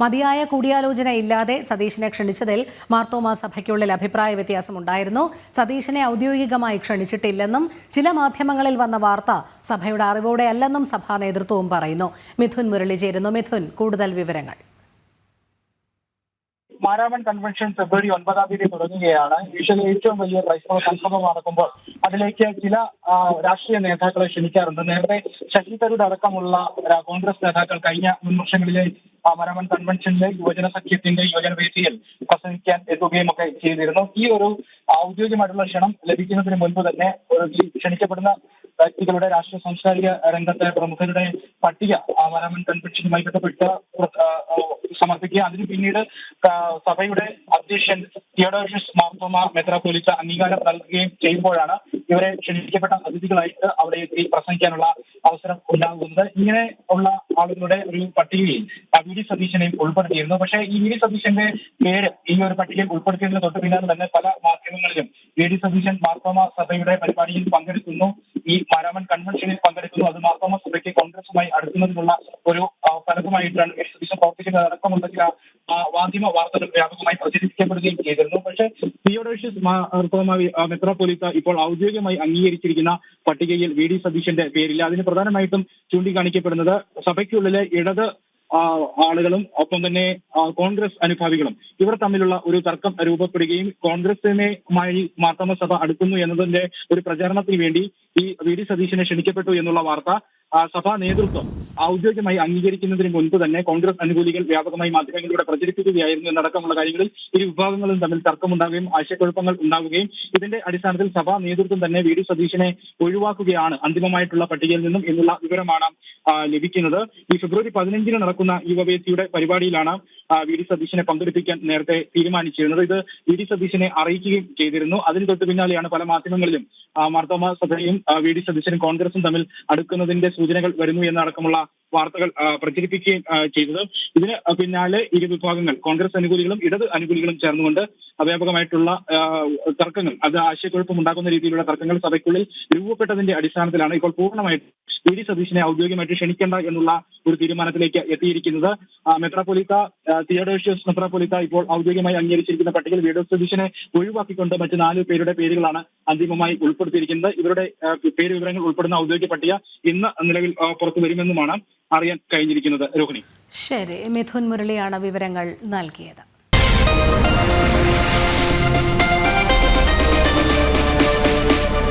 മതിയായ കൂടിയാലോചന ഇല്ലാതെ സതീശനെ ക്ഷണിച്ചതിൽ മാർത്തോമാ സഭയ്ക്കുള്ളിൽ അഭിപ്രായ വ്യത്യാസമുണ്ടായിരുന്നു. സതീശനെ ഔദ്യോഗികമായി ക്ഷണിച്ചിട്ടില്ലെന്നും ചില മാധ്യമങ്ങളിൽ വന്ന വാർത്ത സഭയുടെ അറിവോടെ അല്ലെന്നും സഭാ നേതൃത്വവും പറയുന്നു. മിഥുൻ മുരളി ചേരുന്നു. മിഥുൻ, കൂടുതൽ വിവരങ്ങൾ. മാരാമൺ കൺവെൻഷൻ ഫെബ്രുവരി 9-ാം തീയതി തുടങ്ങുകയാണ്. ഏഷ്യയിലെ ഏറ്റവും വലിയ ക്രൈസ്തവ സംഗമം നടക്കുമ്പോൾ അതിലേക്ക് ചില രാഷ്ട്രീയ നേതാക്കളെ ക്ഷണിക്കാറുണ്ട്. നേരത്തെ ശശി തരൂർ അടക്കമുള്ള കോൺഗ്രസ് നേതാക്കൾ കഴിഞ്ഞ മുൻ വർഷങ്ങളിലെ മാരാമൺ കൺവെൻഷനിലെ യുവജന സഖ്യത്തിന്റെ യുവജന വേദിയിൽ പ്രസംഗിക്കാൻ എത്തുകയും ഒക്കെ ചെയ്തിരുന്നു. ഈ ഒരു ഔദ്യോഗികമായിട്ടുള്ള ക്ഷണം ലഭിക്കുന്നതിന് മുൻപ് തന്നെ ക്ഷണിക്കപ്പെടുന്ന വ്യക്തികളുടെ രാഷ്ട്രീയ സാംസ്കാരിക രംഗത്തെ പ്രമുഖരുടെ പട്ടിക മാരാമൺ കൺവെൻഷനുമായി ബന്ധപ്പെട്ട് സമർപ്പിക്കുക. അതിന് പിന്നീട് സഭയുടെ അധ്യക്ഷൻ തിയോഡോഷ്യസ് മാർത്തോമാ മെത്രാപ്പോലീത്ത അംഗീകാരം നൽകുകയും ചെയ്യുമ്പോഴാണ് ഇവരെ ക്ഷണിക്കപ്പെട്ട അതിഥികളായിട്ട് അവിടെ എത്തി പ്രസംഗിക്കാനുള്ള അവസരം ഉണ്ടാകുന്നത്. ഇങ്ങനെ ഉള്ള ആളുകളുടെ ഒരു പട്ടികയിൽ വി.ഡി. സതീശനെയും ഉൾപ്പെടുത്തിയിരുന്നു. പക്ഷേ ഈ വി.ഡി. സതീശന്റെ പേര് ഈ ഒരു പട്ടികയിൽ ഉൾപ്പെടുത്തിയതിന് തൊട്ട് പിന്നാലെ തന്നെ പല മാധ്യമങ്ങളിലും വി.ഡി. സതീശൻ മാർത്തോമാ സഭയുടെ പരിപാടിയിൽ പങ്കെടുക്കുന്നു, ഈ മാരാമൺ കൺവെൻഷനിൽ പങ്കെടുക്കുന്നു, അത് മാർത്തോമാ സഭയ്ക്ക് കോൺഗ്രസുമായി അടുക്കുന്നതിനുള്ള ഒരു ഫലമായിട്ടാണ് വി.ഡി. സതീശൻ പ്രവർത്തിക്കുന്നത് അടക്കമുള്ള ചില മാധ്യമ വാർത്തകൾ വ്യാപകമായി പ്രചരിപ്പിക്കപ്പെടുകയും ചെയ്തിരുന്നു. പക്ഷേ തിയോഡോഷ്യസ് മാർത്തോമാ മെത്രാപ്പോലീത്ത ഇപ്പോൾ ഔദ്യോഗികമായി അംഗീകരിച്ചിരിക്കുന്ന പട്ടികയിൽ വി.ഡി. സതീശന്റെ പേരില്ല. അതിന് പ്രധാനമായിട്ടും ചൂണ്ടിക്കാണിക്കപ്പെടുന്നത് സഭയ്ക്കുള്ളിലെ ഇടത് ആളുകളും ഒപ്പം തന്നെ കോൺഗ്രസ് അനുഭാവികളും ഇവർ തമ്മിലുള്ള ഒരു തർക്കം രൂപപ്പെടുകയും കോൺഗ്രസിനുമായി മാർത്തോമാ സഭ അടുക്കുന്നു എന്നതിന്റെ ഒരു പ്രചാരണത്തിന് വേണ്ടി ഈ വി.ഡി. സതീശനെ ക്ഷണിക്കപ്പെട്ടു എന്നുള്ള വാർത്ത സഭാ നേതൃത്വം ഔദ്യോഗികമായി അംഗീകരിക്കുന്നതിന് മുൻപ് തന്നെ കോൺഗ്രസ് അനുകൂലികൾ വ്യാപകമായി മാധ്യമങ്ങളിലൂടെ പ്രചരിപ്പിക്കുകയായിരുന്നു എന്നടക്കമുള്ള കാര്യങ്ങളിൽ ഇരു വിഭാഗങ്ങളും തമ്മിൽ തർക്കമുണ്ടാവുകയും ആശയക്കുഴപ്പങ്ങൾ ഉണ്ടാവുകയും ഇതിന്റെ അടിസ്ഥാനത്തിൽ സഭാ നേതൃത്വം തന്നെ വി.ഡി. സതീശനെ ഒഴിവാക്കുകയാണ് അന്തിമമായിട്ടുള്ള പട്ടികയിൽ നിന്നും എന്നുള്ള വിവരമാണ് ലഭിക്കുന്നത്. ഈ ഫെബ്രുവരി 15-ന് നടക്കുന്ന യുവവേദിയുടെ പരിപാടിയിലാണ് വി.ഡി. സതീശനെ പങ്കെടുപ്പിക്കാൻ നേരത്തെ തീരുമാനിച്ചിരുന്നത്. ഇത് വി.ഡി. സതീശനെ അറിയിക്കുകയും ചെയ്തിരുന്നു. അതിന് തൊട്ട് പിന്നാലെയാണ് പല മാധ്യമങ്ങളിലും മാർത്തോമാ സഭയും വി.ഡി. സതീശനും കോൺഗ്രസും തമ്മിൽ അടുക്കുന്നതിന്റെ സൂചനകൾ വരുന്നു എന്നടക്കമുള്ള വാർത്തകൾ പ്രചരിപ്പിക്കുകയും ചെയ്തത്. ഇതിന് പിന്നാലെ ഇരു വിഭാഗങ്ങൾ കോൺഗ്രസ് അനുകൂലികളും ഇടത് അനുകൂലികളും ചേർന്നുകൊണ്ട് വ്യാപകമായിട്ടുള്ള തർക്കങ്ങൾ, അത് ആശയക്കുഴപ്പം ഉണ്ടാക്കുന്ന രീതിയിലുള്ള തർക്കങ്ങൾ സഭയ്ക്കുള്ളിൽ രൂപപ്പെട്ടതിന്റെ അടിസ്ഥാനത്തിലാണ് ഇപ്പോൾ പൂർണ്ണമായിട്ട് വി.ഡി. സതീശനെ ഔദ്യോഗികമായിട്ട് ക്ഷണിക്കേണ്ട എന്നുള്ള ഒരു തീരുമാനത്തിലേക്ക് എത്തിയിരിക്കുന്നത്. മെത്രാപ്പോലീത്ത തിയോഡോഷ്യസ് മെത്രാപ്പോലീത്ത ഇപ്പോൾ ഔദ്യോഗികമായി അംഗീകരിച്ചിരിക്കുന്ന പട്ടികയിൽ വി.ഡി. സതീശനെ ഒഴിവാക്കിക്കൊണ്ട് മറ്റ് 4 പേരുടെ പേരുകളാണ് അന്തിമമായി ഉൾപ്പെടുത്തിയിരിക്കുന്നത്. ഇവരുടെ പേര് വിവരങ്ങൾ ഉൾപ്പെടുന്ന ഔദ്യോഗിക പട്ടിക ഇന്ന് നിലവിൽ പുറത്തു വരുമെന്നുമാണ് അറിയാൻ കഴിഞ്ഞിരിക്കുന്നത്. രോഹിണി. ശരി, മിഥുൻ മുരളിയാണ് വിവരങ്ങൾ നൽകിയത്.